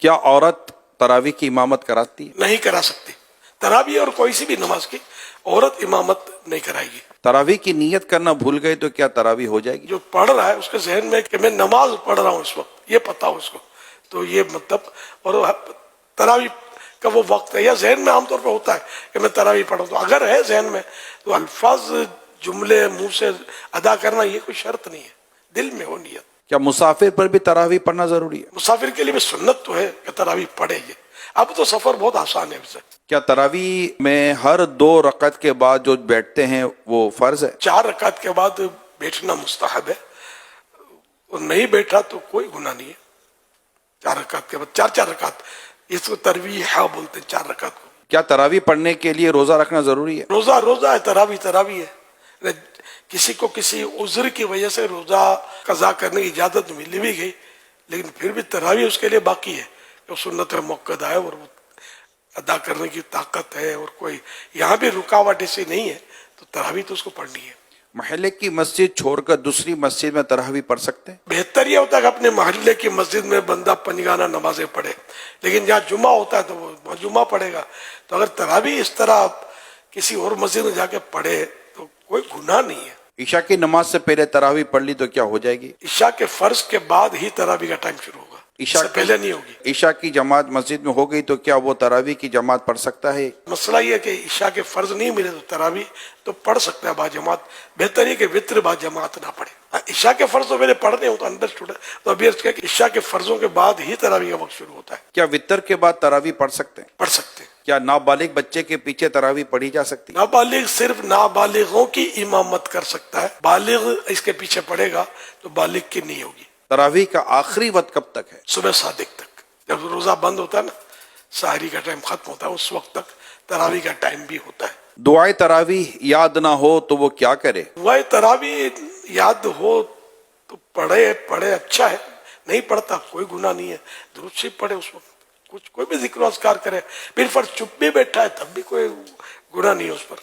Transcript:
کیا عورت تراویح کی امامت کراتی ہے؟ نہیں کرا سکتی. تراویح اور کوئی سی بھی نماز کی عورت امامت نہیں کرائے گی. تراویح کی نیت کرنا بھول گئے تو کیا تراویح ہو جائے گی؟ جو پڑھ رہا ہے اس کے ذہن میں کہ میں نماز پڑھ رہا ہوں اس وقت، یہ پتہ ہو اس کو، تو یہ مطلب، اور تراویح کا وہ وقت ہے یا ذہن میں عام طور پہ ہوتا ہے کہ میں تراویح پڑھوں، تو اگر ہے ذہن میں تو الفاظ جملے منہ سے ادا کرنا یہ کوئی شرط نہیں ہے، دل میں ہو نیت. کیا مسافر پر بھی تراویح پڑھنا ضروری ہے؟ مسافر کے لیے بھی سنت تو ہے کہ تراویح پڑھے گی. اب تو سفر بہت آسان ہے. اسے کیا تراویح میں ہر 2 رکعت کے بعد جو بیٹھتے ہیں وہ فرض ہے؟ 4 رکعت کے بعد بیٹھنا مستحب ہے، اور نہیں بیٹھا تو کوئی گناہ نہیں ہے. 4 رکعت کے بعد 4 رکعت، اس کو ترویح بولتے ہیں 4 رکعت کو. کیا تراویح پڑھنے کے لیے روزہ رکھنا ضروری ہے؟ روزہ ہے، تراویح ہے. کسی کو کسی عذر کی وجہ سے روزہ قضا کرنے کی اجازت ملی بھی گئی، لیکن پھر بھی تراویح اس کے لیے باقی ہے. جو سنت موقع ہے اور وہ ادا کرنے کی طاقت ہے، اور کوئی یہاں بھی رکاوٹ ایسی نہیں ہے، تو تراویح تو اس کو پڑھنی ہے. محلے کی مسجد چھوڑ کر دوسری مسجد میں تراویح پڑھ سکتے ہیں؟ بہتر یہ ہوتا ہے کہ اپنے محلے کی مسجد میں بندہ پنجگانہ نمازیں پڑھے، لیکن جہاں جمعہ ہوتا ہے تو وہ جمعہ پڑھے گا. تو اگر تراویح اس طرح کسی اور مسجد میں جا کے پڑھے تو کوئی گناہ نہیں ہے. عشاء کی نماز سے پہلے تراویح پڑھ لی تو کیا ہو جائے گی؟ عشاء کے فرض کے بعد ہی تراویح کا ٹائم شروع ہوگا، اس سے پہلے نہیں ہوگی. عشاء کی جماعت مسجد میں ہو گئی تو کیا وہ تراویح کی جماعت پڑھ سکتا ہے؟ مسئلہ یہ ہے کہ عشاء کے فرض نہیں ملے تو تراویح تو پڑھ سکتا ہے با جماعت. بہتر یہ کہ وطر با جماعت نہ پڑھے. عشاء کے فرض تو میرے پڑھنے ہوں تو انڈرسٹوڈ ہے، تو ابھی عرض کیا کہ عشاء کے فرضوں کے بعد ہی تراویح کا وقت شروع ہوتا ہے. کیا وطر کے بعد تراویح پڑھ سکتے ہیں؟ پڑھ سکتے ہیں. کیا نابالغ بچے کے پیچھے تراویح پڑھی جا سکتی ہے؟ نابالغ صرف نابالغوں کی امامت کر سکتا ہے، بالغ اس کے پیچھے پڑے گا تو بالغ کی نہیں ہوگی. تراویح کا آخری وقت کب تک ہے؟ صبح صادق تک. جب روزہ بند ہوتا ہے نا، سحری کا ٹائم ختم ہوتا ہے، اس وقت تک تراویح کا ٹائم بھی ہوتا ہے. دعائے تراویح یاد نہ ہو تو وہ کیا کرے؟ دعائے تراویح یاد ہو تو پڑھے اچھا ہے، نہیں پڑھتا کوئی گناہ نہیں ہے. درود شریف پڑھے اس وقت، کوئی بھی ذکر و اذکار کرے. پھر فرض چپ بھی بیٹھا ہے تب بھی کوئی گناہ نہیں ہے اس پر.